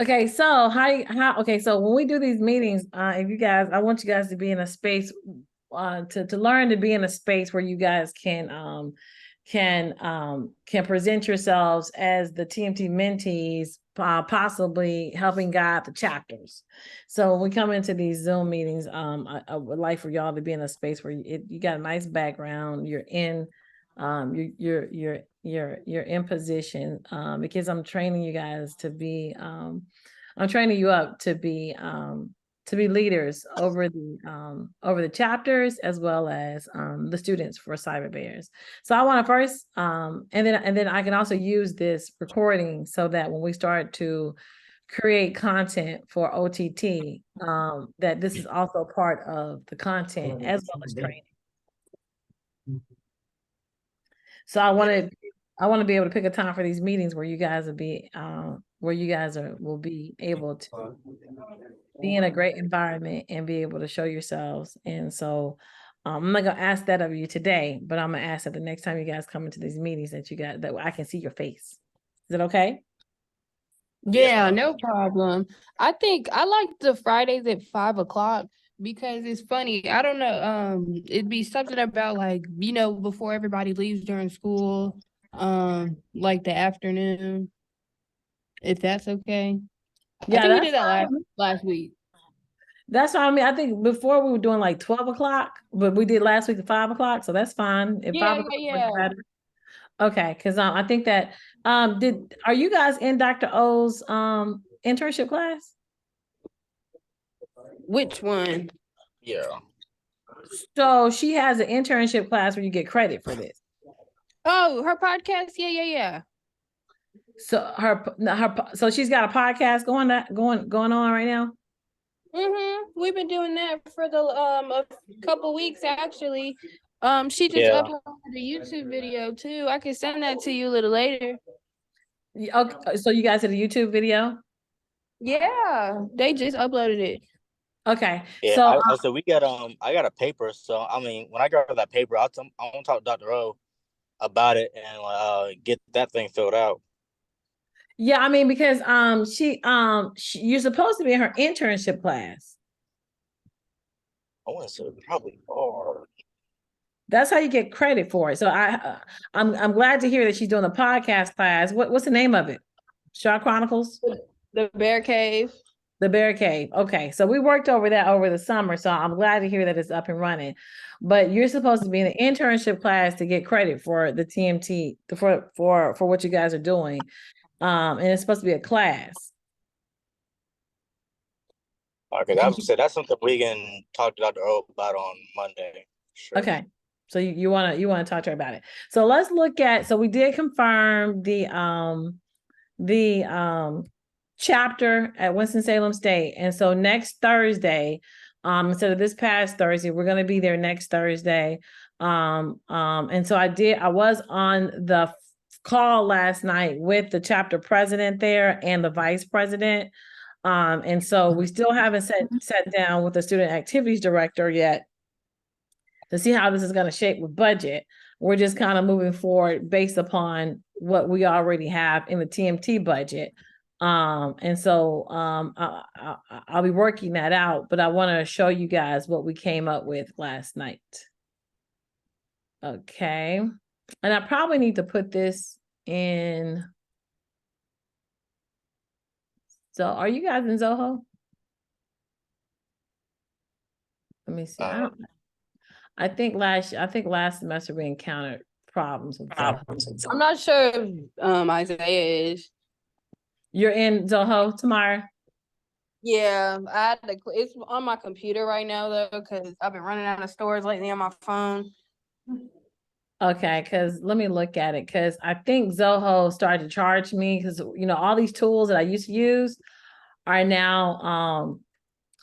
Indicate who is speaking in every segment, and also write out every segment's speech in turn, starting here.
Speaker 1: Okay, so okay, so when we do these meetings, if you guys, I want you guys to be in a space to learn to be in a space where you guys can present yourselves as the TMT mentees, possibly helping guide the chapters. So when we come into these Zoom meetings, I would like for y'all to be in a space where you got a nice background, you're in you're in position, because I'm training you guys to be I'm training you up to be leaders over the chapters as well as the students for Cyber Bears. So I want to first and then I can also use this recording so that when we start to create content for OTT, that this is also part of the content as well as training. So I want to be able to pick a time for these meetings where you guys will be will be able to be in a great environment and be able to show yourselves. And so I'm not gonna ask that of you today, but I'm gonna ask that the next time you guys come into these meetings that I can see your face. Is it okay?
Speaker 2: Yeah, no problem. I think I like the Fridays at 5 o'clock because it's funny. I don't know. It'd be something about like, before everybody leaves during school, like the afternoon, if that's okay. I
Speaker 1: Yeah,
Speaker 2: think we
Speaker 1: that's
Speaker 2: did that last week.
Speaker 1: that's what I mean. I think before we were doing like 12 o'clock, but we did last week at 5 o'clock, so that's fine. If
Speaker 2: Yeah,
Speaker 1: 5 o'clock works
Speaker 2: yeah, yeah.
Speaker 1: better. Okay, because I think that are you guys in Dr. O's internship class?
Speaker 2: Which one?
Speaker 3: Yeah.
Speaker 1: So she has an internship class where you get credit for this.
Speaker 2: Oh, her podcast? Yeah, yeah, yeah.
Speaker 1: So she's got a podcast going on right now.
Speaker 2: We've been doing that for the a couple weeks actually. She just
Speaker 3: Yeah.
Speaker 2: uploaded a YouTube video too. I can send that to you a little later.
Speaker 1: Okay, so you guys did a YouTube video?
Speaker 2: Yeah, they just uploaded it.
Speaker 1: Okay,
Speaker 3: Yeah.
Speaker 1: so
Speaker 3: So we got I got a paper. So I mean, when I got that paper, I want to talk to Dr. O about it and get that thing filled out.
Speaker 1: yeah, I mean because you're supposed to be in her internship class.
Speaker 3: I want to say probably are.
Speaker 1: That's how you get credit for it. So I'm glad to hear that she's doing a podcast class. What's the name of it? Shark Chronicles?
Speaker 2: The Bear Cave.
Speaker 1: The Bear Cave. Okay. So we worked over that over the summer. So I'm glad to hear that it's up and running. But you're supposed to be in the internship class to get credit for the TMT for what you guys are doing. And it's supposed to be a class.
Speaker 3: Okay, that's something we can talk to Dr. O about on Monday. Sure.
Speaker 1: Okay. So you wanna talk to her about it. So let's look at, so we did confirm the chapter at Winston-Salem State. And so next Thursday, instead of this past Thursday, we're gonna be there next Thursday. And so I was on the call last night with the chapter president there and the vice president. And so we still haven't sat down with the student activities director yet to see how this is going to shape with budget. We're just kind of moving forward based upon what we already have in the TMT budget. And so I'll be working that out, but I want to show you guys what we came up with last night. Okay. And I probably need to put this in. So are you guys in Zoho? Let me see. I think last semester we encountered problems with Zoho.
Speaker 2: I'm not sure if Isaiah is.
Speaker 1: You're in Zoho tomorrow?
Speaker 2: Yeah, it's on my computer right now though, because I've been running out of stores lately on my phone.
Speaker 1: Okay, because let me look at it, because I think Zoho started to charge me because all these tools that I used to use are now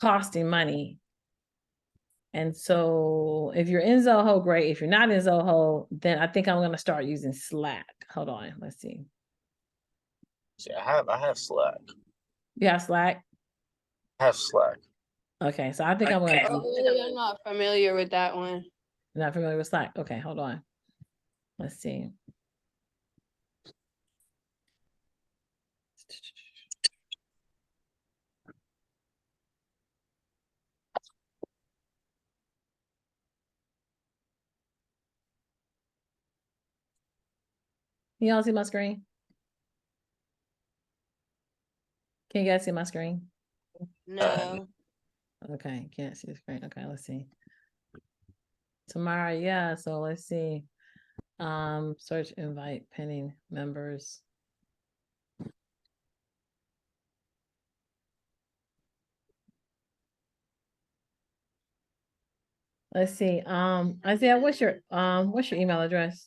Speaker 1: costing money. And so if you're in Zoho, great. If you're not in Zoho, then I think I'm going to start using Slack. Hold on, let's see.
Speaker 3: See, I have Slack.
Speaker 1: You have Slack?
Speaker 3: I have Slack.
Speaker 1: Okay, so I think I'm going to.
Speaker 2: I'm not familiar with that one.
Speaker 1: Not familiar with Slack. Okay, hold on. Let's see. Can y'all see my screen? Can you guys see my screen?
Speaker 2: No.
Speaker 1: Okay, can't see the screen. Okay, let's see. Tomorrow, yeah, so let's see. Search invite pending members. Let's see. Isaiah, what's your email address?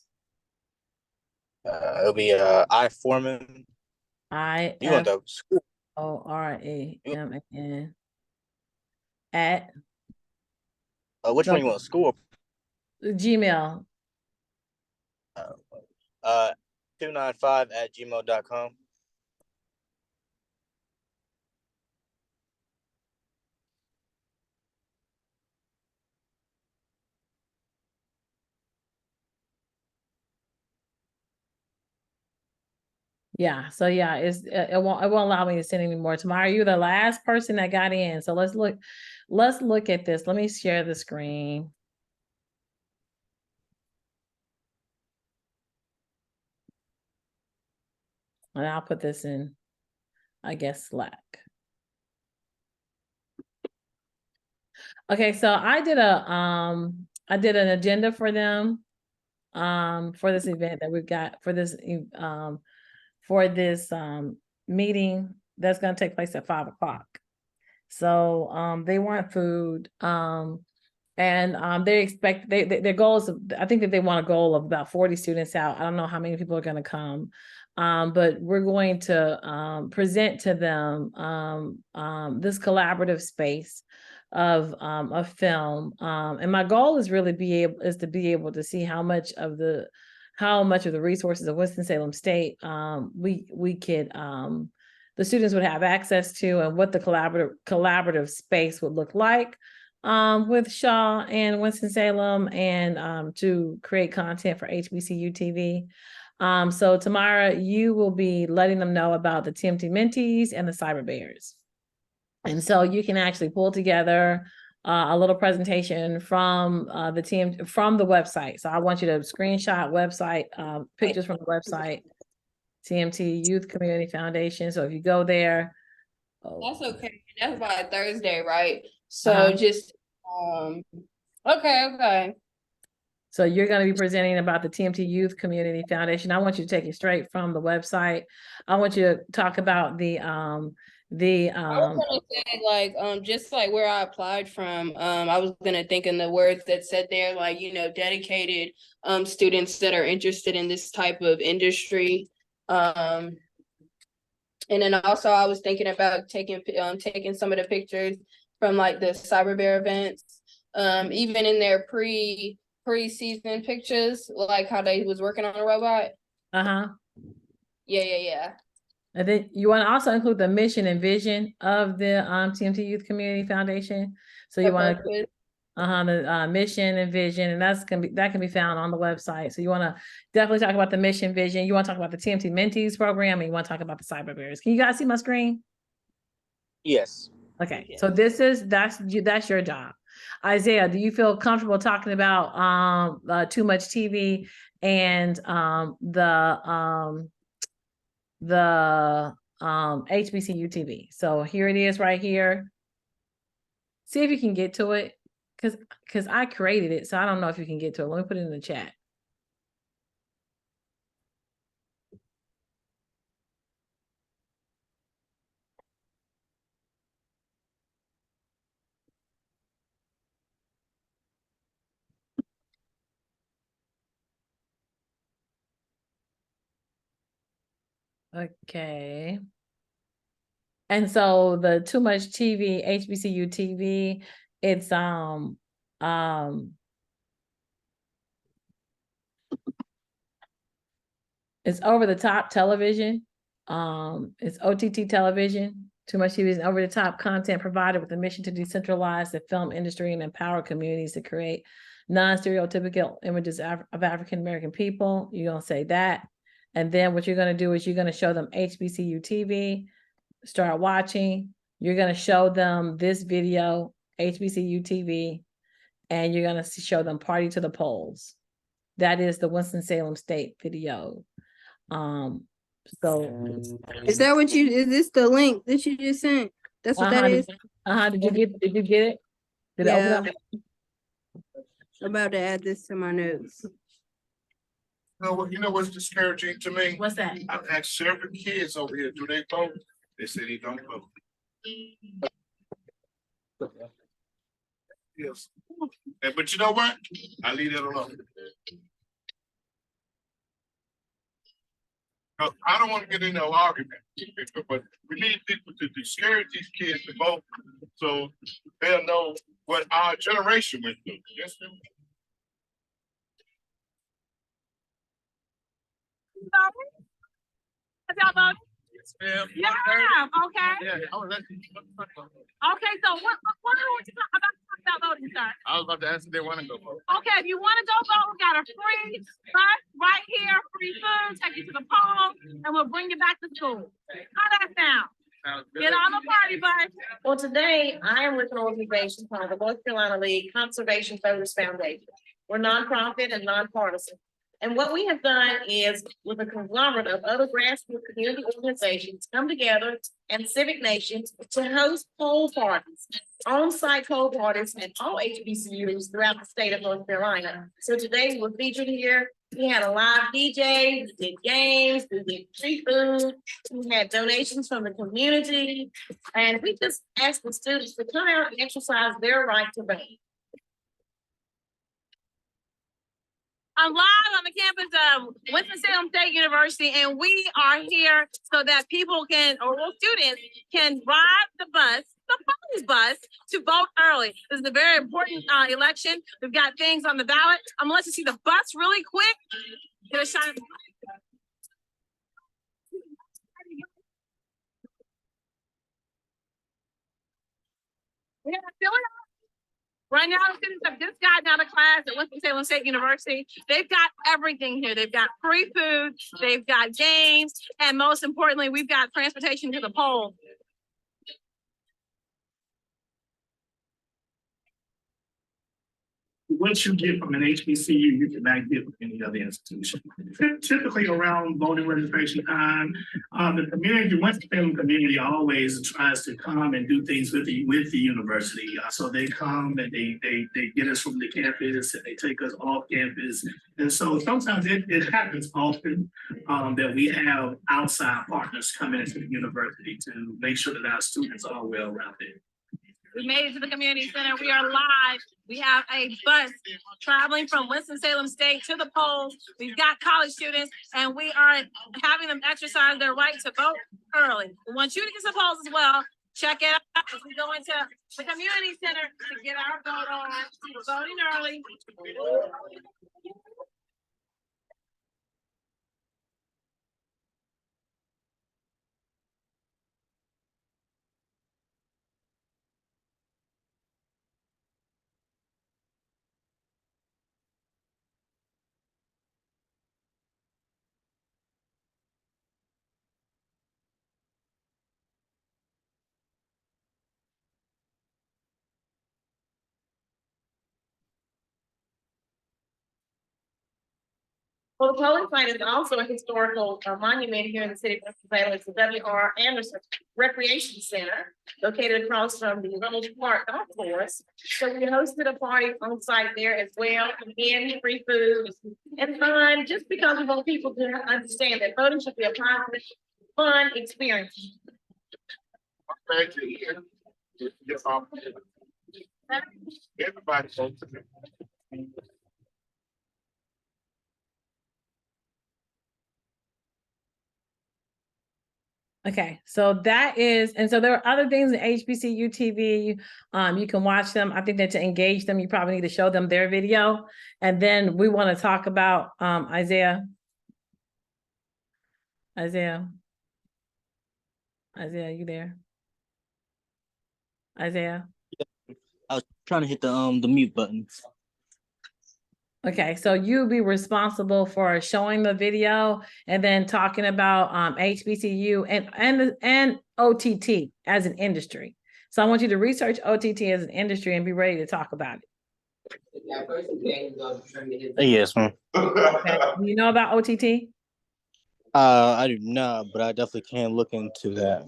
Speaker 3: It'll be I Foreman. You want the school?
Speaker 1: IFORAMAN at
Speaker 3: Which one you want? School?
Speaker 1: Gmail.
Speaker 3: 295@gmail.com.
Speaker 1: Yeah, so yeah, it won't allow me to send any more tomorrow. You're the last person that got in. So let's look at this. Let me share the screen. And I'll put this in, I guess, Slack. Okay, so I did an agenda for them for this event that we've got for this meeting that's going to take place at 5 o'clock. So they want food and they expect their goal is, I think that they want a goal of about 40 students out. I don't know how many people are going to come, but we're going to present to them this collaborative space of film, and my goal is really to be able to see how much of the resources of Winston-Salem State we could the students would have access to, and what the collaborative space would look like with Shaw and Winston-Salem, and to create content for HBCU TV. So tomorrow you will be letting them know about the TMT Mentees and the Cyber Bears. And so you can actually pull together a little presentation from the team from the website. So I want you to screenshot website pictures from the website, TMT Youth Community Foundation. So if you go there,
Speaker 2: That's okay. That's by Thursday, right? So just okay.
Speaker 1: So you're going to be presenting about the TMT Youth Community Foundation. I want you to take it straight from the website. I want you to talk about
Speaker 2: I was gonna say, like, just like where I applied from, I was gonna think in the words that said there, like, dedicated students that are interested in this type of industry. And then also I was thinking about taking some of the pictures from like the Cyber Bear events, even in their pre-season pictures, like how they was working on a robot. Yeah.
Speaker 1: And then you want to also include the mission and vision of the TMT Youth Community Foundation. So you want to the mission and vision, and that can be found on the website. So you want to definitely talk about the mission, vision. You want to talk about the TMT Mentees program, and you want to talk about the Cyber Bears. Can you guys see my screen?
Speaker 3: Yes.
Speaker 1: Okay, so that's your job. Isaiah, do you feel comfortable talking about Too Much TV and the HBCU TV? So here it is right here. See if you can get to it, because I created it, so I don't know if you can get to it. Let me put it in the chat. Okay. And so the Too Much TV, HBCU TV, it's it's over the top television. It's OTT television. Too Much TV is over the top content provided with a mission to decentralize the film industry and empower communities to create non-stereotypical images of African American people. You're gonna say that. And then what you're gonna do is you're gonna show them HBCU TV, start watching. You're gonna show them this video, HBCU TV, and you're gonna show them Party to the Polls. That is the Winston-Salem State video. So
Speaker 2: Is this the link that you just sent? That's what that is?
Speaker 1: did you get it? Did it
Speaker 2: Yeah.
Speaker 1: open up?
Speaker 2: I'm about to add this to my notes.
Speaker 4: You know what's discouraging to me?
Speaker 1: What's that?
Speaker 4: I've asked several kids over here, do they vote? They say they don't vote. Yes. But you know what? I leave that alone. No, I don't want to get into no argument, but we need people to discourage these kids to vote so they'll know what our generation went through. Yes, ma'am.
Speaker 5: Have y'all voted?
Speaker 4: Yes, ma'am.
Speaker 5: Yeah, okay.
Speaker 4: Yeah.
Speaker 5: Okay, so what would you talk about voting, sir?
Speaker 4: I was about to ask if they want to go vote.
Speaker 5: Okay, if you want to go vote, we got a free bus right here, free food, take you to the polls, and we'll bring you back to school. How that sound?
Speaker 4: Sounds good.
Speaker 5: Get on the party bus.
Speaker 1: Well, today I am with an organization called the North Carolina League Conservation Voters Foundation. We're nonprofit and nonpartisan. And what we have done is, with a conglomerate of other grassroots community organizations, come together and civic nations to host poll parties, on-site poll parties at all HBCUs throughout the state of North Carolina. So today we're featured here. We had a live DJ, we did games, we did free food, we had donations from the community, and we just asked the students to come out and exercise their right to vote.
Speaker 5: I'm live on the campus of Winston-Salem State University, and we are here so that people can, or students can ride the bus, the polls bus, to vote early. This is a very important election. We've got things on the ballot. I'm gonna let you see the bus really quick. Get a shot. We got to fill it up. Right now, the students have just gotten out of class at Winston-Salem State University. They've got everything here. They've got free food, they've got games, and most importantly, we've got transportation to the polls.
Speaker 6: What you get from an HBCU, you cannot get from any other institution. Typically around voting registration time, the community, Winston-Salem community always tries to come and do things with the university. So they come and they get us from the campus and they take us off campus. And so sometimes it happens often that we have outside partners coming into the university to make sure that our students are well rounded.
Speaker 5: We made it to the community center. We are live. We have a bus traveling from Winston-Salem State to the polls. We've got college students, and we are having them exercise their right to vote early. We want you to get to the polls as well. Check it out as we go into the community center to get our vote on. We're voting early.
Speaker 1: Well, the polling site is also a historical monument here in the city of Winston-Salem. It's the W.R. Anderson Recreation Center, located across from the Reynolds Park Golf Course. So we hosted a party on site there as well. Again, free food and fun, just because we want people to understand that voting should be a positive, fun experience.
Speaker 4: Thank you. Everybody votes.
Speaker 1: Okay, so that is, and so there are other things in HBCU TV. You can watch them. I think that to engage them, you probably need to show them their video. And then we want to talk about Isaiah, you there? Isaiah?
Speaker 3: I was trying to hit the mute button.
Speaker 1: Okay, so you'll be responsible for showing the video and then talking about HBCU and OTT as an industry. So I want you to research OTT as an industry and be ready to talk about it.
Speaker 3: Yes, ma'am.
Speaker 1: Okay. Do you know about OTT?
Speaker 3: I do not, but I definitely can look into that.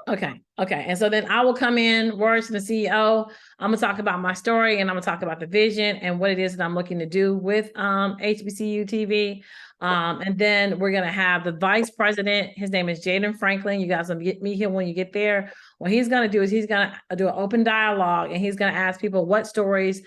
Speaker 1: Okay. And so then I will come in, words from the CEO. I'm gonna talk about my story and I'm gonna talk about the vision and what it is that I'm looking to do with HBCU TV. And then we're gonna have the vice president. His name is Jaden Franklin. You guys will meet him when you get there. What he's gonna do is he's gonna do an open dialogue and he's gonna ask people what stories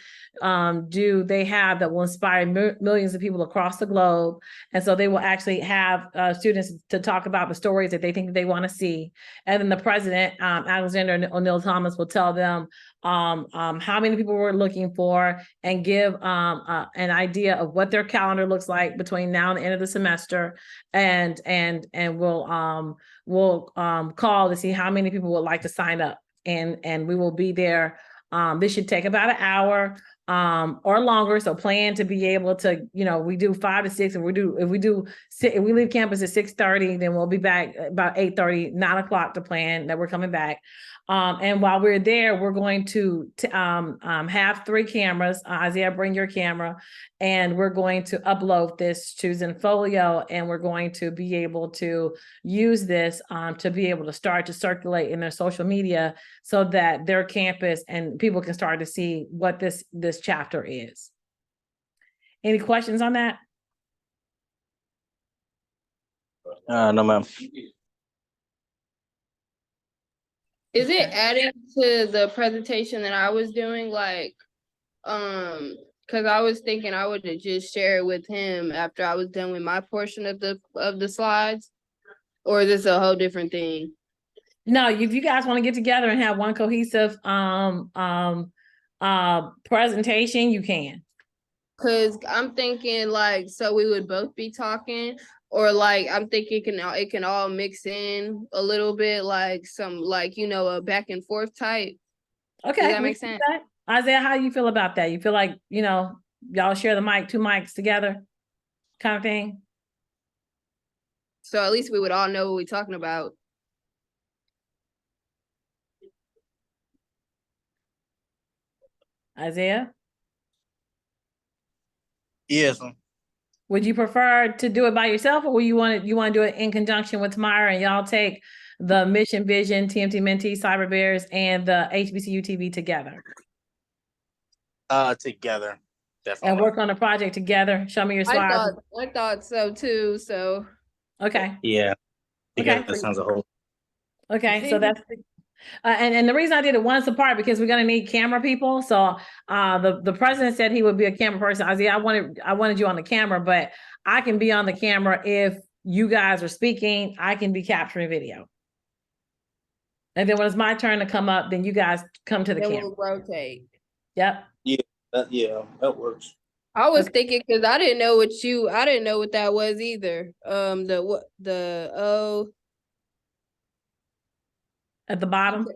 Speaker 1: do they have that will inspire millions of people across the globe. And so they will actually have students to talk about the stories that they think that they want to see. And then the president, Alexander O'Neill Thomas, will tell them how many people we're looking for and give an idea of what their calendar looks like between now and the end of the semester. And we'll call to see how many people would like to sign up. And we will be there. This should take about an hour or longer. So plan to be able to, we do 5 to 6, and if we leave campus at 6:30, then we'll be back about 8:30, 9 o'clock to plan that we're coming back. And while we're there, we're going to have 3 cameras. Isaiah, bring your camera, and we're going to upload this to Zenfolio, and we're going to be able to use this to be able to start to circulate in their social media so that their campus and people can start to see what this chapter is. Any questions on that?
Speaker 3: No, ma'am.
Speaker 2: Is it adding to the presentation that I was doing? Like, because I was thinking I would just share it with him after I was done with my portion of the slides, or is this a whole different thing?
Speaker 1: No, if you guys want to get together and have one cohesive presentation, you can.
Speaker 2: Because I'm thinking like, so we would both be talking, or like I'm thinking it can all mix in a little bit, like some a back and forth type.
Speaker 1: Okay.
Speaker 2: Does that make sense?
Speaker 1: Isaiah, how you feel about that? You feel like, y'all share the mic, 2 mics together kind of thing?
Speaker 2: So at least we would all know what we're talking about.
Speaker 1: Isaiah?
Speaker 3: Yes.
Speaker 1: Would you prefer to do it by yourself, or you want to do it in conjunction with Tamara and y'all take the Mission Vision, TMT Mentee, Cyber Bears, and the HBCU TV together?
Speaker 3: Together, definitely.
Speaker 1: And work on a project together. Show me your slides.
Speaker 2: I thought so too. So
Speaker 1: okay.
Speaker 3: Yeah. Together,
Speaker 1: Okay.
Speaker 3: that sounds a whole.
Speaker 1: Okay, so that's and the reason I did it once apart because we're gonna need camera people. So the president said he would be a camera person. Isaiah, I wanted you on the camera, but I can be on the camera if you guys are speaking. I can be capturing video. And then when it's my turn to come up, then you guys come to the camera.
Speaker 2: We'll rotate.
Speaker 1: Yep.
Speaker 3: Yeah, that works.
Speaker 2: I was thinking because I didn't know what that was either.
Speaker 1: At the bottom.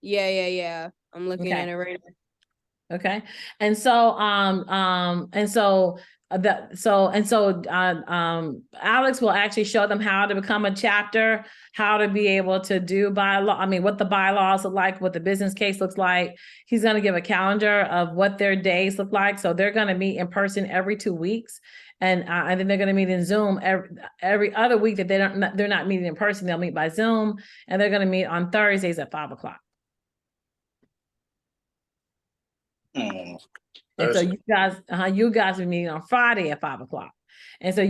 Speaker 2: Yeah. I'm looking at it right now.
Speaker 1: Okay. And so Alex will actually show them how to become a chapter, how to be able to do what the bylaws look like, what the business case looks like. He's going to give a calendar of what their days look like. So they're going to meet in person every 2 weeks. And then they're going to meet in Zoom every other week that they're not meeting in person. They'll meet by Zoom, and they're going to meet on Thursdays at 5 o'clock. And so you guys are meeting on Friday at 5 o'clock. And so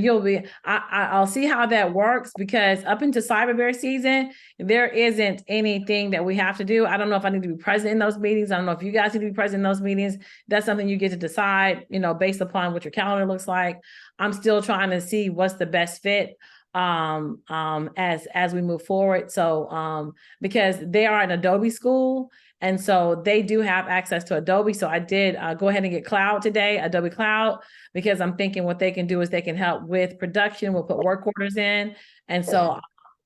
Speaker 1: I'll see how that works, because up into Cyber Bear season, there isn't anything that we have to do. I don't know if I need to be present in those meetings. I don't know if you guys need to be present in those meetings. That's something you get to decide, based upon what your calendar looks like. I'm still trying to see what's the best fit as we move forward. So because they are an Adobe school, and so they do have access to Adobe. So I did go ahead and get Cloud today, Adobe Cloud, because I'm thinking what they can do is they can help with production. We'll put work orders in. And so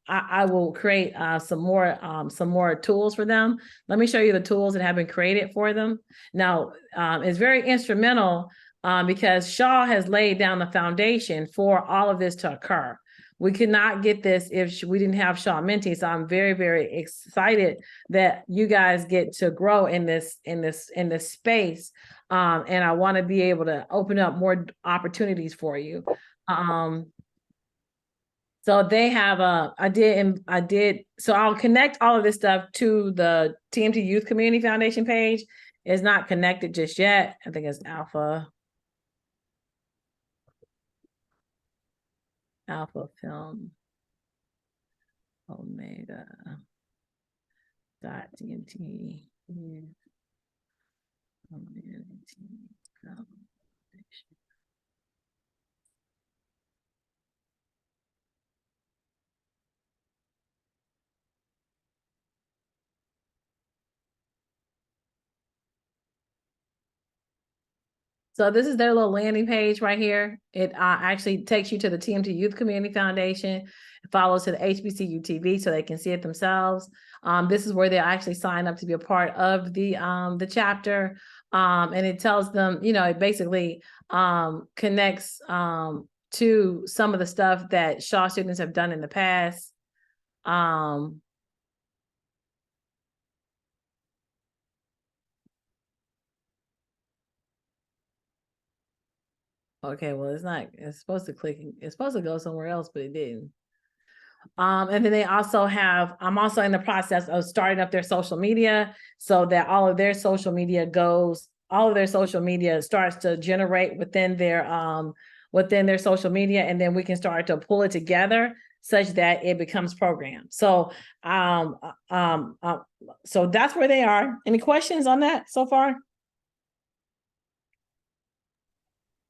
Speaker 1: I will create some more tools for them. Let me show you the tools that have been created for them. Now, it's very instrumental because Shaw has laid down the foundation for all of this to occur. We could not get this if we didn't have Shaw Mentee. So I'm very, very excited that you guys get to grow in this space. And I want to be able to open up more opportunities for you. So So they have so I'll connect all of this stuff to the TMT Youth Community Foundation page. It's not connected just yet. I think it's Alpha Film Omega dot TMT Youth Community Foundation. So this is their little landing page right here. It actually takes you to the TMT Youth Community Foundation. It follows to the HBCU TV so they can see it themselves. This is where they actually sign up to be a part of the chapter. And it tells them, you know, it basically connects to some of the stuff that Shaw students have done in the past. Okay, well, it's supposed to go somewhere else, but it didn't. And then they also have, I'm also in the process of starting up their social media so that all of their social media starts to generate within their social media, and then we can start to pull it together such that it becomes programmed. So, so that's where they are. Any questions on that so far?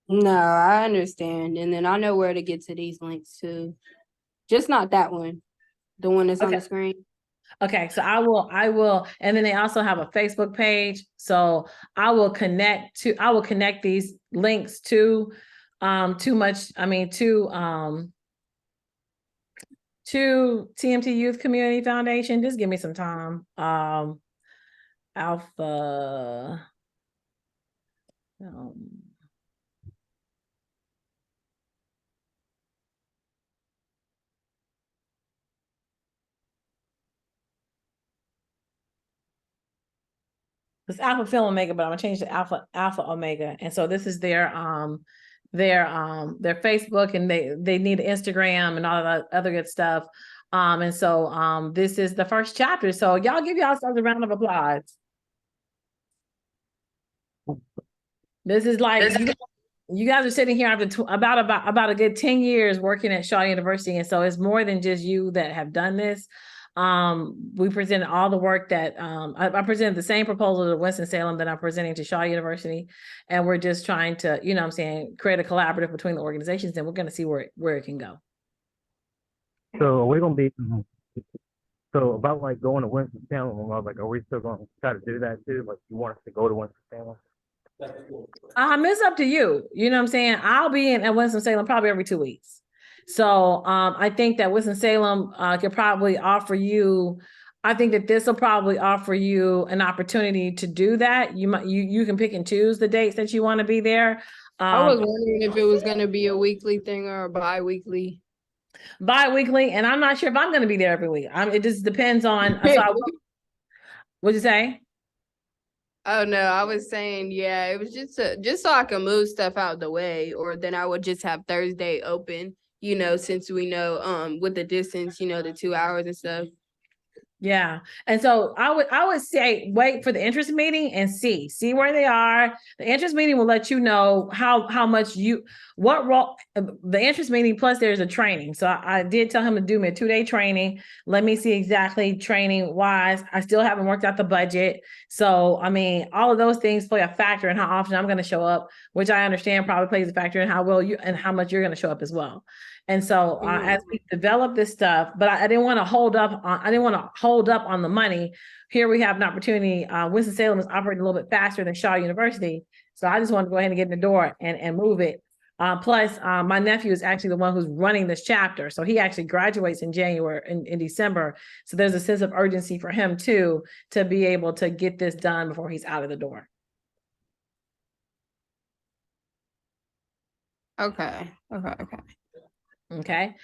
Speaker 2: No, I understand. And then I know where to get to these links too. Just not that one. The one that's on the screen.
Speaker 1: Okay, so I will, and then they also have a Facebook page. So I will connect these links to TMT Youth Community Foundation. Just give me some time. Alpha. It's Alpha Film Omega, but I'm gonna change to Alpha Omega. And so this is their Facebook, and they need Instagram and all that other good stuff. And so this is the first chapter. So y'all give yourselves a round of applause. This is like you guys are sitting here after about a good 10 years working at Shaw University. And so it's more than just you that have done this. We presented all the work that I presented the same proposal to Winston-Salem that I'm presenting to Shaw University. And we're just trying to, you know what I'm saying, create a collaborative between the organizations, and we're going to see where it can go.
Speaker 7: So we're going to be, so about like going to Winston-Salem, I was like, are we still going to try to do that too? Like, you want us to go to Winston-Salem?
Speaker 1: It's up to you. You know what I'm saying? I'll be at Winston-Salem probably every 2 weeks. So I think that Winston-Salem could probably offer you, I think that this will probably offer you an opportunity to do that. You can pick and choose the dates that you want to be there.
Speaker 2: I was wondering if it was going to be a weekly thing or a bi-weekly.
Speaker 1: Bi-weekly, and I'm not sure if I'm going to be there every week. It just depends on. What'd you say?
Speaker 2: Oh no, I was saying, yeah, it was just so I can move stuff out the way, or then I would just have Thursday open, you know, since we know with the distance, you know, the 2 hours and stuff.
Speaker 1: Yeah. And so I would say wait for the interest meeting and see where they are. The interest meeting will let you know how much what role the interest meeting, plus there's a training. So I did tell him to do me a 2-day training. Let me see exactly training wise. I still haven't worked out the budget. So I mean, all of those things play a factor in how often I'm going to show up, which I understand probably plays a factor in how well you and how much you're going to show up as well. And so as we develop this stuff, but I didn't want to hold up on the money. Here we have an opportunity. Winston-Salem is operating a little bit faster than Shaw University. So I just wanted to go ahead and get in the door and move it. Plus, my nephew is actually the one who's running this chapter. So he actually graduates in December. So there's a sense of urgency for him too, to be able to get this done before he's out of the door.
Speaker 2: Okay.
Speaker 1: Okay.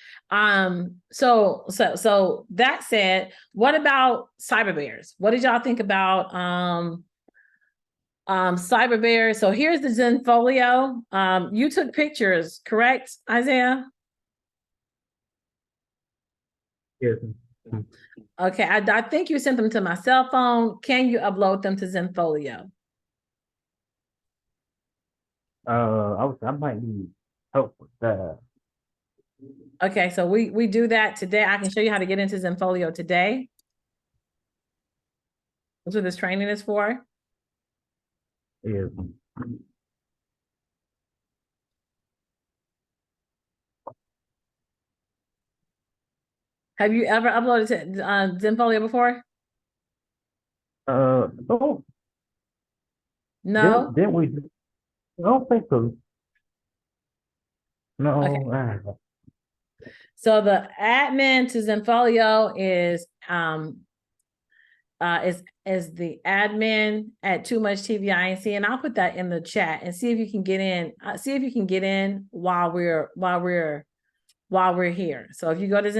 Speaker 1: So that said, what about cyber bears? What did y'all think about cyber bears? So here's the Zenfolio. You took pictures, correct, Isaiah?
Speaker 7: Yes.
Speaker 1: Okay, I think you sent them to my cell phone. Can you upload them to Zenfolio?
Speaker 7: I might need help with that.
Speaker 1: Okay, so we do that today. I can show you how to get into Zenfolio today. That's what this training is for.
Speaker 7: Yes.
Speaker 1: Have you ever uploaded to Zenfolio before?
Speaker 7: Oh,
Speaker 1: No?
Speaker 7: didn't we? I don't think so. No.
Speaker 1: Okay. So the admin to Zenfolio is the admin at Too Much TV Inc. And I'll put that in the chat and see if you can get in. See if you can get in while we're here. So if you go to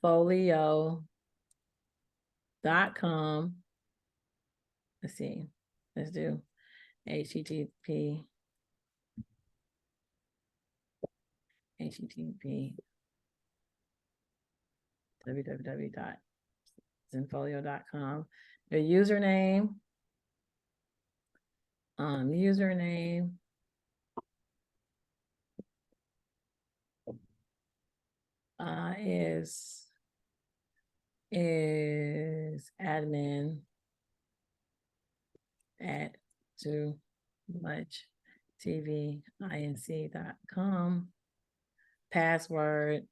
Speaker 1: Zenfolio.com. Let's see. Let's do HTTP www.zenfolio.com. Your username is admin at too much TVINC.com. Password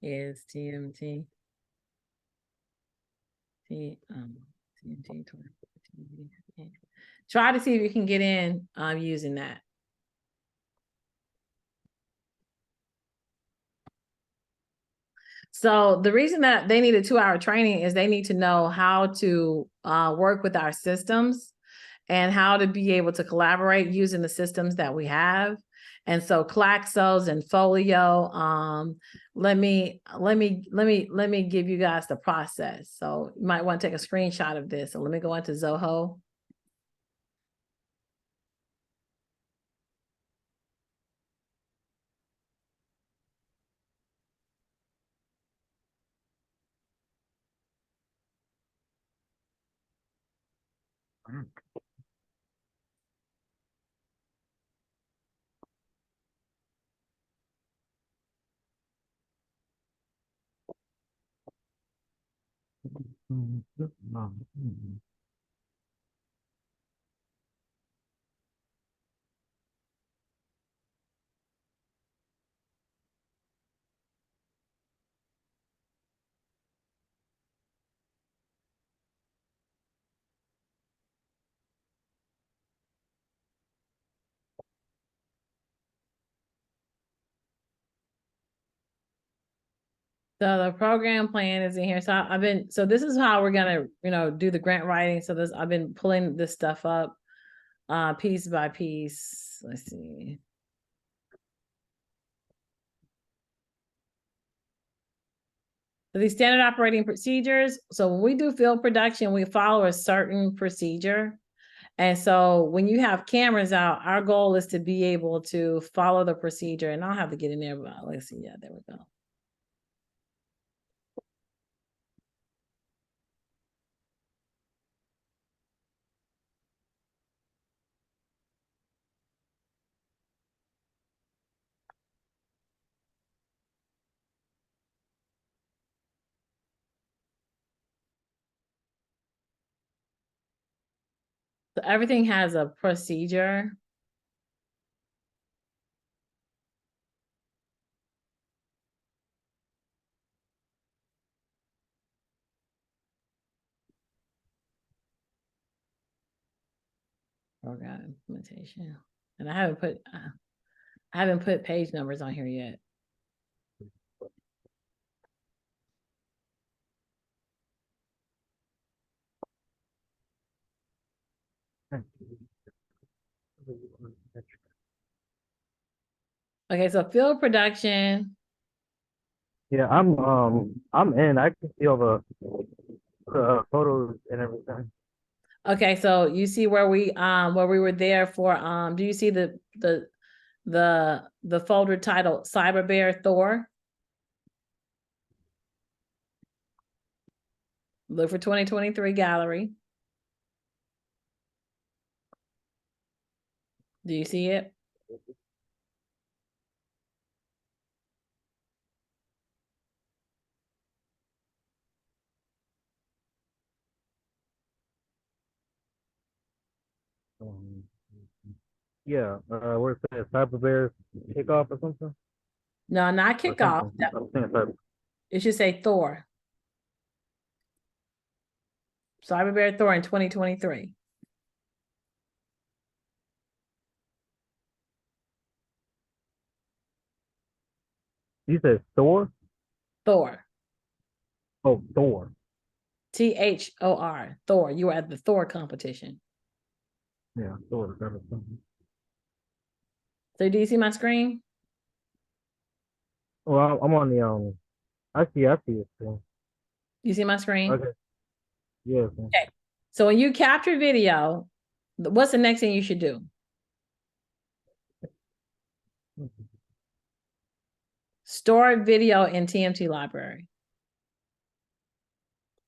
Speaker 1: is TMT. TMT. Try to see if you can get in using that. So the reason that they need a 2-hour training is they need to know how to work with our systems and how to be able to collaborate using the systems that we have. And so Claxos and Folio, let me give you guys the process. So you might want to take a screenshot of this. So let me go into Zoho. So the program plan is in here. So this is how we're gonna, do the grant writing. So I've been pulling this stuff up piece by piece. Let's see. So these standard operating procedures. So when we do field production, we follow a certain procedure. And so when you have cameras out, our goal is to be able to follow the procedure. And I'll have to get in there, but let's see. Yeah, there we go. So everything has a procedure. Program implementation. And I haven't put page numbers on here yet. Okay, so field production.
Speaker 7: Yeah, I'm in. I can see all the photos and everything.
Speaker 1: Okay, so you see where we were there for do you see the the folder titled Cyber Bear Thor. Look for 2023 gallery. Do you see it?
Speaker 7: Um, yeah, where it says Cyber Bears kickoff or something?
Speaker 1: No, not
Speaker 7: Or
Speaker 1: kickoff.
Speaker 7: something. I'm saying Cyber.
Speaker 1: It should say Thor. Cyber Bear Thor in 2023.
Speaker 7: You said Thor?
Speaker 1: Thor.
Speaker 7: Oh, Thor.
Speaker 1: Thor. Thor. You were at the Thor competition.
Speaker 7: Yeah, Thor. That was something.
Speaker 1: So do you see my screen?
Speaker 7: Well, I'm on the I see it. So.
Speaker 1: You see my screen?
Speaker 7: Okay. Yeah.
Speaker 1: Okay. So when you capture video, what's the next thing you should do? Store video in TMT library.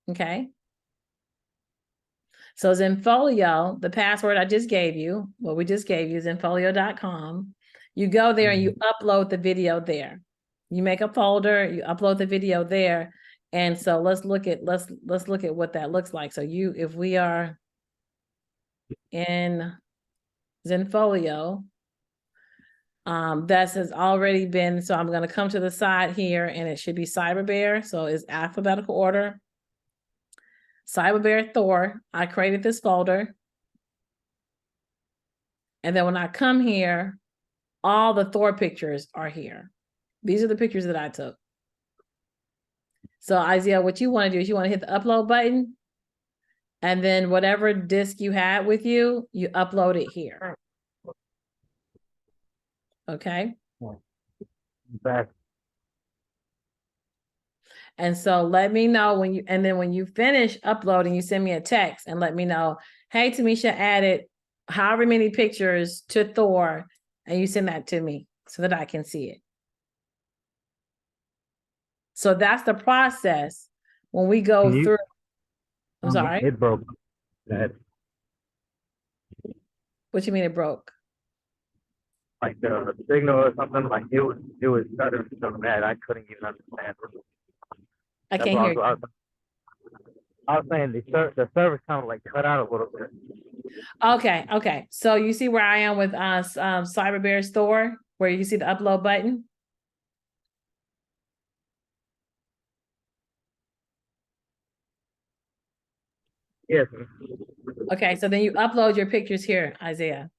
Speaker 1: Okay. So Zenfolio, the password I just gave you, what we just gave you, zenfolio.com. You go there and you upload the video there. You make a folder, you upload the video there. And so let's look at what that looks like. So if we are in Zenfolio, that has already been, so I'm going to come to the side here and it should be Cyber Bear. So it's alphabetical order. Cyber Bear Thor. I created this folder. And then when I come here, all the Thor pictures are here. These are the pictures that I took. So Isaiah, what you want to do is you want to hit the upload button. And then whatever disk you had with you, you upload it here. Okay.
Speaker 7: Back.
Speaker 1: And so let me know when you finish uploading, you send me a text and let me know, hey, Tamisha added however many pictures to Thor, and you send that to me so that I can see it. So that's the process when we go through. I'm sorry.
Speaker 7: It broke. That
Speaker 1: What you mean it broke?
Speaker 7: like the signal or something, like it was stuttering so bad I couldn't even understand.
Speaker 1: I
Speaker 7: That's
Speaker 1: can't
Speaker 7: why
Speaker 1: hear you.
Speaker 7: I was saying the service kind of like cut out a little bit.
Speaker 1: Okay. So you see where I am with Cyber Bear Store, where you see the upload button?
Speaker 7: Yes.
Speaker 1: Okay, so then you upload your pictures here, Isaiah.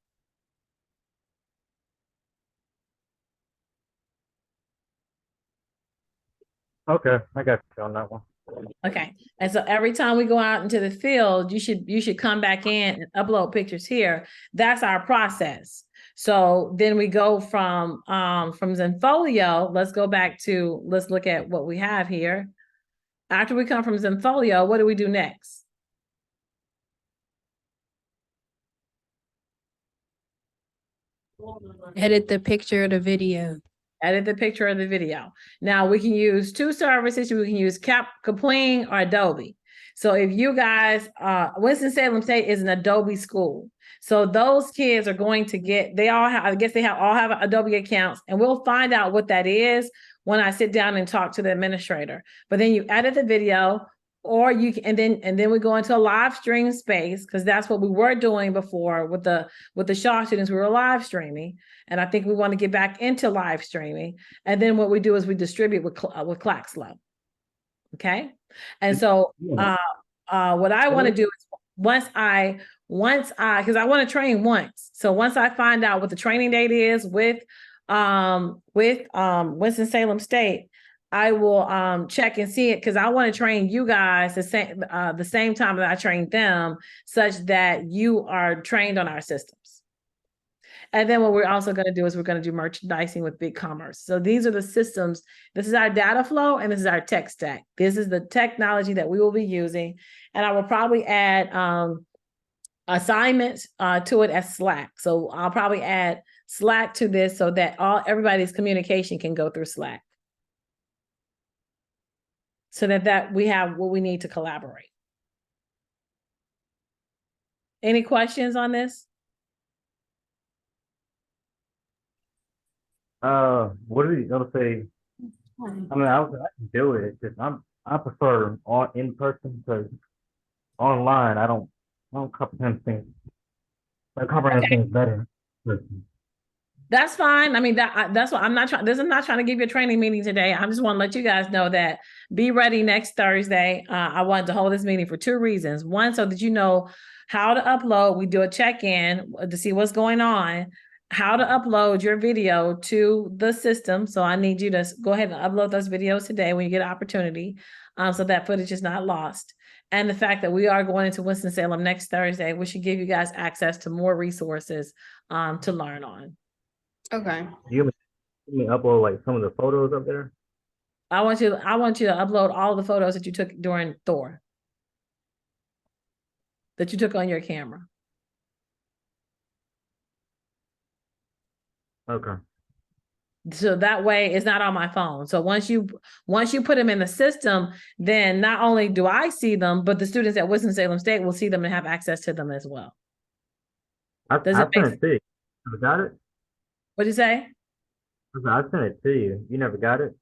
Speaker 7: Okay, I got you on that one.
Speaker 1: Okay, and so every time we go out into the field, you should come back in and upload pictures here. That's our process. So then we go from Zenfolio. Let's look at what we have here. After we come from Zenfolio, what do we do next?
Speaker 2: Edit the picture of the video.
Speaker 1: Edit the picture of the video. Now we can use two services. We can use Kapwing or Adobe. So if you guys, Winston-Salem State is an Adobe school. So those kids are going to get, all have Adobe accounts, and we'll find out what that is when I sit down and talk to the administrator. But then you edit the video, or you can, and then we go into a live stream space, because that's what we were doing before with the Shaw students. We were live streaming, and I think we want to get back into live streaming. And then what we do is we distribute with Claxlow. Okay, and so what I want to do is once I because I want to train once. So once I find out what the training date is with Winston-Salem State, I will check and see it, because I want to train you guys the same time that I train them, such that you are trained on our systems. And then what we're also going to do is we're going to do merchandising with BigCommerce. So these are the systems. This is our data flow, and this is our tech stack. This is the technology that we will be using. And I will probably add assignments to it as Slack. So I'll probably add Slack to this so that everybody's communication can go through Slack. So that we have what we need to collaborate. Any questions on this?
Speaker 7: What are you gonna say? I mean, I can do it. It's just I prefer in person because online I don't comprehend things. I comprehend things better.
Speaker 1: That's fine. I mean, that's what I'm not trying. This is not trying to give you a training meeting today. I just want to let you guys know that be ready next Thursday. I wanted to hold this meeting for 2 reasons. One, so that you know how to upload. We do a check-in to see what's going on, how to upload your video to the system. So I need you to go ahead and upload those videos today when you get an opportunity, so that footage is not lost. And the fact that we are going into Winston-Salem next Thursday, we should give you guys access to more resources to learn on.
Speaker 2: Okay.
Speaker 7: You may upload like some of the photos up there.
Speaker 1: I want you to upload all the photos that you took during Thor, that you took on your camera.
Speaker 7: Okay.
Speaker 1: So that way it's not on my phone. So once you put them in the system, then not only do I see them, but the students at Winston-Salem State will see them and have access to them as well.
Speaker 7: I
Speaker 1: Does it
Speaker 7: sent
Speaker 1: make
Speaker 7: it to you. You got it?
Speaker 1: What'd you say?
Speaker 7: I sent it to you. You never got it?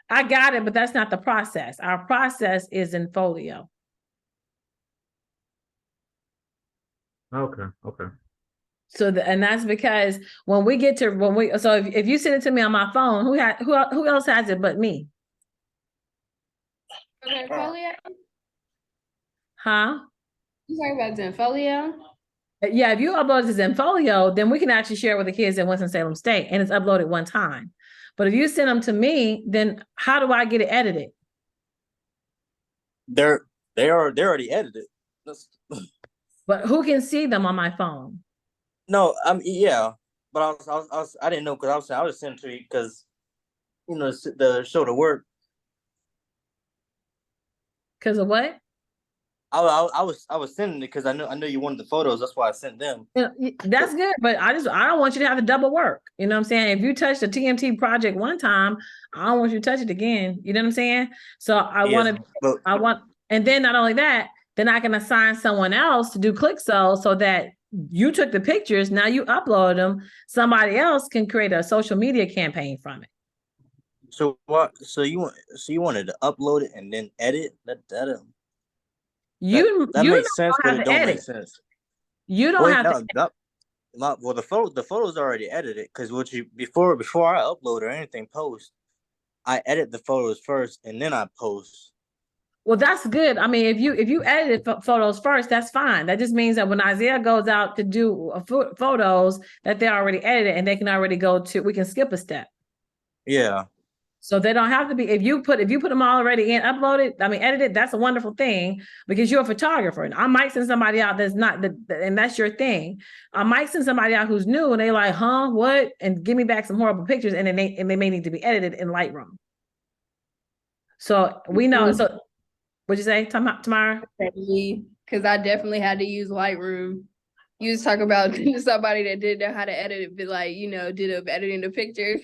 Speaker 1: I got it, but that's not the process. Our process is in Folio.
Speaker 7: Okay.
Speaker 1: So and that's because so if you send it to me on my phone, who else has it but me?
Speaker 2: Okay, Folio?
Speaker 1: Huh?
Speaker 2: You talking about Zenfolio?
Speaker 1: Yeah, if you upload this in Folio, then we can actually share it with the kids at Winston-Salem State, and it's uploaded one time. But if you send them to me, then how do I get it edited?
Speaker 3: They're already edited.
Speaker 1: But who can see them on my phone?
Speaker 3: No, yeah, but I didn't know because I was sending to you because the show the work.
Speaker 1: Because of what?
Speaker 3: I was sending it because I know you wanted the photos. That's why I sent them.
Speaker 1: That's good, but I don't want you to have to double work. You know what I'm saying? If you touch the TMT project one time, I don't want you to touch it again. You know what I'm saying? So and then not only that, then I can assign someone else to do ClickSo so that you took the pictures. Now you upload them. Somebody else can create a social media campaign from it.
Speaker 3: So what? So you wanted to upload it and then edit that? That makes sense, but it don't make sense.
Speaker 1: You don't have to.
Speaker 3: Well, the photos are already edited because before I upload or anything post, I edit the photos first and then I post.
Speaker 1: Well, that's good. I mean, if you edit photos first, that's fine. That just means that when Isaiah goes out to do photos, that they're already edited and they can already we can skip a step.
Speaker 3: Yeah.
Speaker 1: So they don't have to be, if you put them already in, edited, that's a wonderful thing because you're a photographer. And I might send somebody out that's not, and that's your thing. I might send somebody out who's new and they like, huh, what? And give me back some horrible pictures and they may need to be edited in Lightroom. So we know, so what'd you say, Tamara?
Speaker 2: Because I definitely had to use Lightroom. You was talking about somebody that didn't know how to edit it, but did editing the pictures.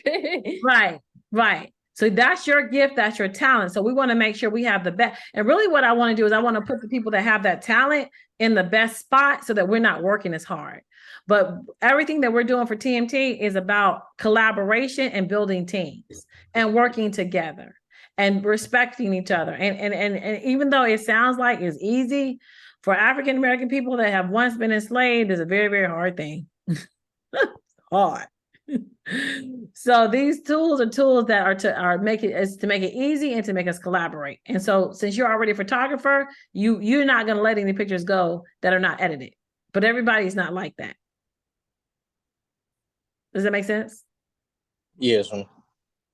Speaker 1: Right. So that's your gift, that's your talent. So we want to make sure we have the best. And really what I want to do is I want to put the people that have that talent in the best spot so that we're not working as hard. But everything that we're doing for TMT is about collaboration and building teams and working together and respecting each other. And even though it sounds like it's easy, for African-American people that have once been enslaved, is a very, very hard thing. Hard. So these tools are tools that to make it easy and to make us collaborate. And so since you're already a photographer, you're not going to let any pictures go that are not edited. But everybody's not like that. Does that make sense?
Speaker 3: Yes.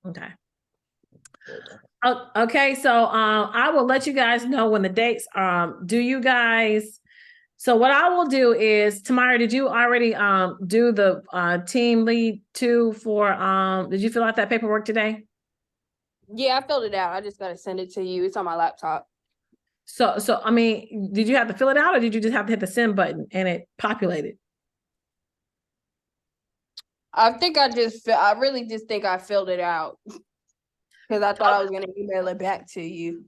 Speaker 1: Okay. Okay, so I will let you guys know when the dates so what I will do is, Tamara, did you already do the team lead 2 for did you fill out that paperwork today?
Speaker 2: Yeah, I filled it out. I just gotta send it to you. It's on my laptop.
Speaker 1: So I mean, did you have to fill it out or did you just have to hit the send button and it populated?
Speaker 2: I think I really just think I filled it out because I thought I was gonna email it back to you.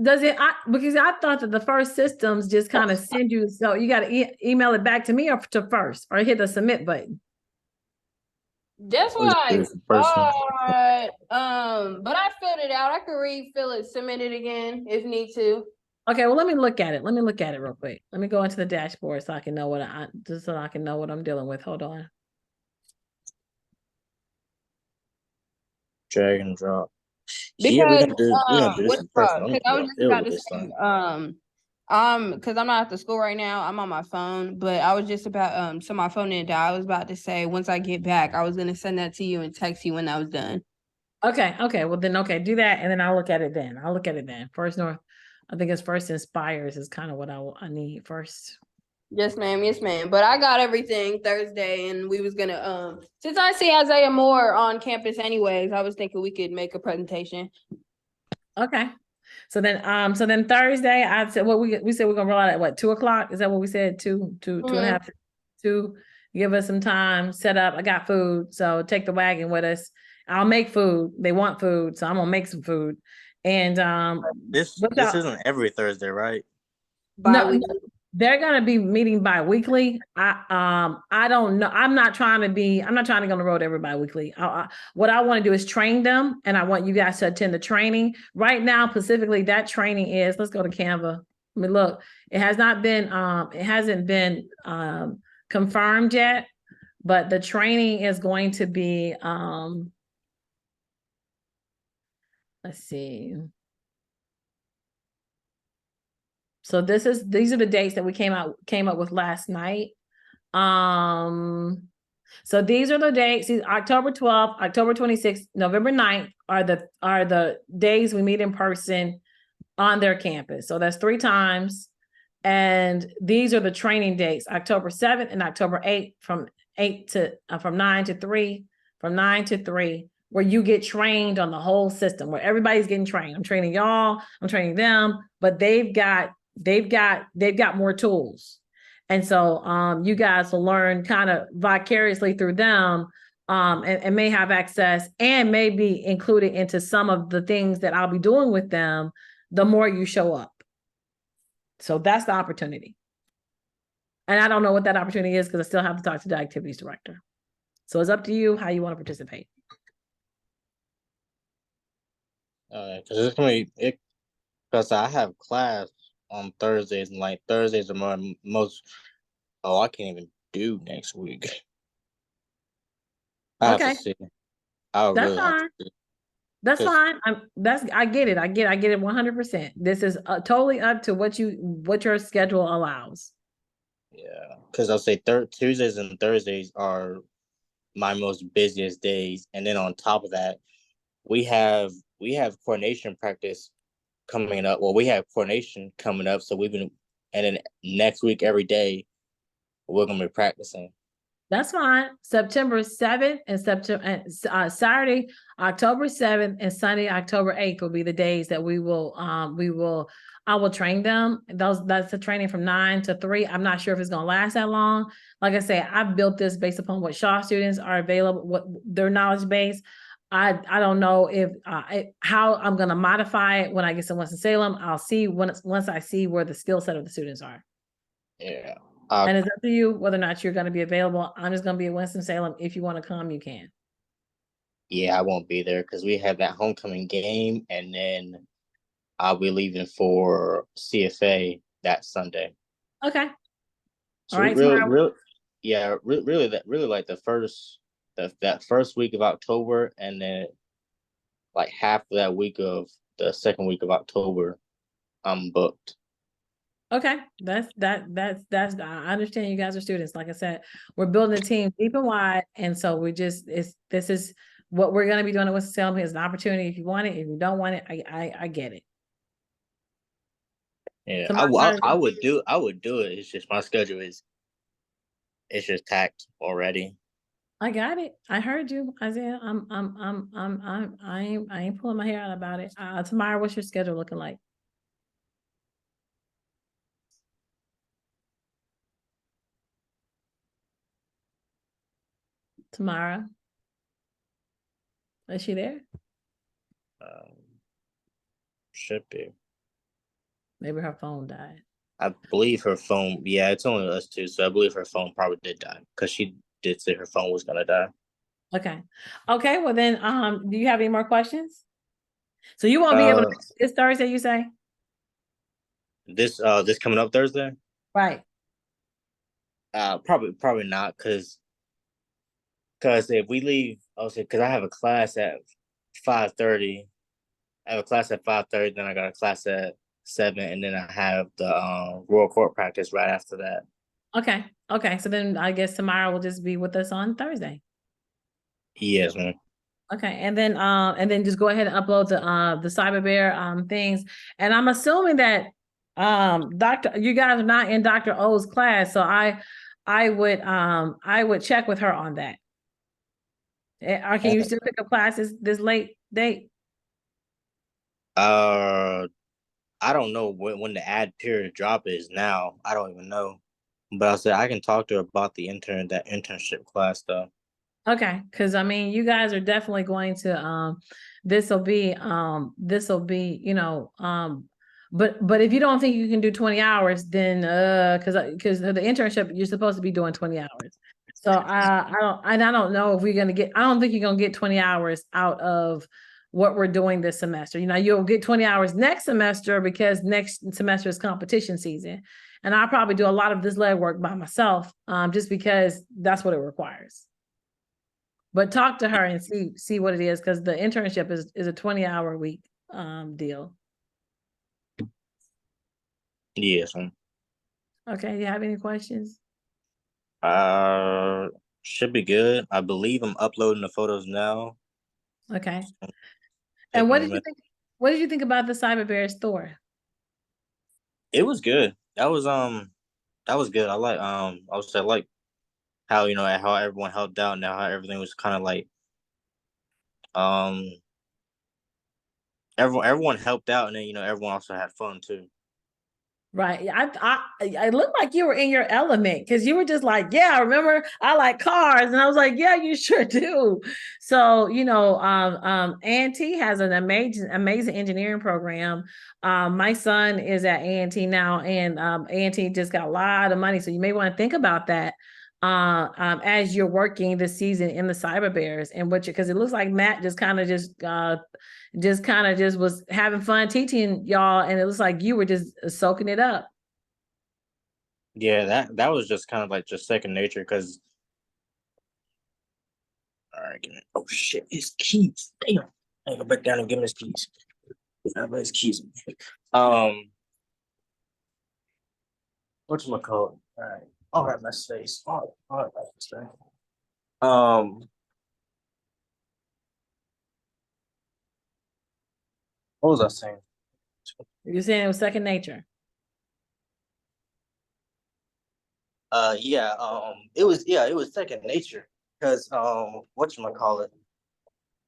Speaker 1: Does it? Because I thought that the first systems just kind of send you, so you got to email it back to me or to first, or hit the submit button.
Speaker 2: That's
Speaker 3: Oh, yeah,
Speaker 2: what I
Speaker 3: it's the first one.
Speaker 2: thought. But I filled it out. I could refill it, submit it again if need to.
Speaker 1: Okay, well, let me look at it. Let me look at it real quick. Let me go into the dashboard so I can know what just so I can know what I'm dealing with. Hold on.
Speaker 3: Drag and drop.
Speaker 2: Because
Speaker 3: Yeah, we're gonna do this in person. I'm
Speaker 2: because I
Speaker 3: gonna
Speaker 2: was just
Speaker 3: deal
Speaker 2: about
Speaker 3: with
Speaker 2: to
Speaker 3: this
Speaker 2: say,
Speaker 3: thing.
Speaker 2: because I'm not at the school right now. I'm on my phone, but I was just about so my phone didn't die. I was about to say once I get back, I was gonna send that to you and text you when I was done.
Speaker 1: Okay, well then, okay, do that, and then I'll look at it then. First North, I think it's First Inspires is kind of what I need first.
Speaker 2: Yes, ma'am. Yes, ma'am. But I got everything Thursday, and we was gonna since I see Isaiah Moore on campus anyways, I was thinking we could make a presentation.
Speaker 1: Okay. So then Thursday, I said, well, we said we're gonna roll out at what, 2:00? Is that what we said? Two and a half, two. Give us some time, set up. I got food, so take the wagon with us. I'll make food. They want food, so I'm gonna make some food. And
Speaker 3: This isn't every Thursday, right?
Speaker 1: no, they're gonna be meeting bi-weekly. I don't know. I'm not trying to go on the road every bi-weekly. What I want to do is train them, and I want you guys to attend the training. Right now, specifically, that training is, let's go to Canva. I mean, look, it hasn't been confirmed yet, but the training is going to be let's see. So these are the dates that we came up with last night. So these are the dates. October 12th, October 26th, November 9th are the days we meet in person on their campus. So that's 3 times. And these are the training dates, October 7th and October 8th from 9 to 3, where you get trained on the whole system, where everybody's getting trained. I'm training y'all, I'm training them, but they've got more tools. And so you guys will learn kind of vicariously through them, and may have access and may be included into some of the things that I'll be doing with them the more you show up. So that's the opportunity. And I don't know what that opportunity is because I still have to talk to the activities director. So it's up to you how you want to participate.
Speaker 3: Because it's gonna be because I have class on Thursdays, and like Thursdays are most. Oh, I can't even do next week. I have to see. I would
Speaker 1: That's
Speaker 3: really have
Speaker 1: fine.
Speaker 3: to see.
Speaker 1: That's fine. I get it. I get it 100%. This is totally up to what your schedule allows.
Speaker 3: Yeah, because I'll say Tuesdays and Thursdays are my most busiest days, and then on top of that, we have coordination practice coming up. Well, we have coordination coming up, so and then next week every day we're gonna be practicing.
Speaker 1: That's fine. September 7th and Saturday, October 7th and Sunday, October 8th will be the days that I will train them. That's the training from 9 to 3. I'm not sure if it's going to last that long. Like I say, I've built this based upon what Shaw students are available, what their knowledge base. I don't know if how I'm going to modify it when I get to Winston-Salem. I'll see once I see where the skill set of the students are.
Speaker 3: Yeah.
Speaker 1: And it's up to you whether or not you're going to be available. I'm just going to be at Winston-Salem. If you want to come, you can.
Speaker 3: Yeah, I won't be there because we have that homecoming game, and then I'll be leaving for CFA that Sunday.
Speaker 1: Okay.
Speaker 3: So
Speaker 1: all right.
Speaker 3: really like that first week of October, and then like half of that week of the second week of October, I'm booked.
Speaker 1: Okay. That's I understand you guys are students. Like I said, we're building a team deep and wide. And so this is what we're going to be doing at Winston-Salem. Is an opportunity. If you want it, if you don't want it, I get it.
Speaker 3: Yeah,
Speaker 1: So
Speaker 3: I would do it. It's just my schedule it's just tacked already.
Speaker 1: I got it. I heard you, Isaiah. I ain't pulling my hair out about it. Tomorrow, what's your schedule looking like? Tamara? Is she there?
Speaker 3: Should be.
Speaker 1: Maybe her phone died.
Speaker 3: I believe her phone. Yeah, it's only us two, so I believe her phone probably did die because she did say her phone was gonna die.
Speaker 1: Okay. Okay, well then, do you have any more questions? So you won't be able to this Thursday, you say?
Speaker 3: This coming up Thursday?
Speaker 1: Right.
Speaker 3: Probably not, because if we leave, I'll say because I have a class at 5:30. I have a class at 5:30, then I got a class at 7, and then I have the royal court practice right after that.
Speaker 1: Okay. Okay. So then I guess Tamara will just be with us on Thursday.
Speaker 3: Yes, man.
Speaker 1: Okay, and then just go ahead and upload the Cyber Bear things. And I'm assuming that you guys are not in Dr. O's class, so I would check with her on that. Or can you still pick up classes this late date?
Speaker 3: I don't know when the ad period drop is now. I don't even know. But I said I can talk to her about that internship class though.
Speaker 1: Okay, because I mean, you guys are definitely going to this will be but if you don't think you can do 20 hours, then because the internship you're supposed to be doing 20 hours. So I don't know if we're gonna get, I don't think you're gonna get 20 hours out of what we're doing this semester. You know, you'll get 20 hours next semester because next semester is competition season. And I'll probably do a lot of this legwork by myself, just because that's what it requires. But talk to her and see what it is, because the internship is a 20-hour week deal.
Speaker 3: Yes.
Speaker 1: Okay, you have any questions?
Speaker 3: Should be good. I believe I'm uploading the photos now.
Speaker 1: Okay. And what did you think? What did you think about the Cyber Bear store?
Speaker 3: It was good. That was good. I like how how everyone helped out and how everything was kind of like everyone helped out, and then everyone also had fun too.
Speaker 1: Right. I looked like you were in your element, because you were just like, yeah, I remember I like cars. And I was like, yeah, you sure do. So, A&T has an amazing engineering program. My son is at A&T now, and A&T just got a lot of money. So you may want to think about that as you're working this season in the Cyber Bears, and because it looks like Matt just was having fun teaching y'all, and it looks like you were just soaking it up.
Speaker 3: Yeah, that was just kind of like just second nature, because all right, give me, oh shit, his keys. Damn. I go back down and give him his keys. I have his keys. Whatchamacallit? All right. All right, my face. All right, my face. What was I saying?
Speaker 1: You're saying it was second nature.
Speaker 3: It was second nature, because whatchamacallit?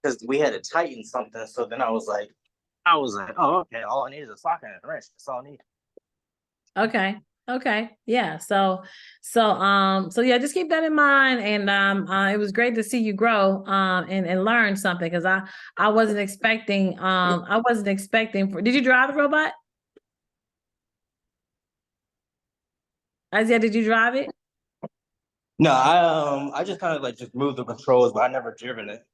Speaker 3: Because we had to tighten something, so then I was like, oh, okay, all I need is a socket and a wrench. That's all I need.
Speaker 1: Okay. Yeah. So yeah, just keep that in mind. And it was great to see you grow and learn something, because I wasn't expecting did you drive the robot? Isaiah, did you drive it?
Speaker 3: No, I just kind of like just moved the controls, but I never driven it.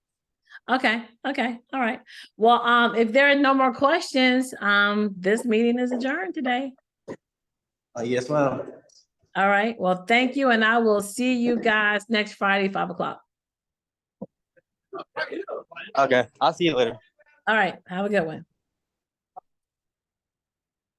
Speaker 1: Okay. All right. Well, if there are no more questions, this meeting is adjourned today.
Speaker 3: Yes, ma'am.
Speaker 1: All right. Well, thank you. And I will see you guys next Friday, 5 o'clock.
Speaker 3: Okay. I'll see you later.
Speaker 1: All right. Have a good one.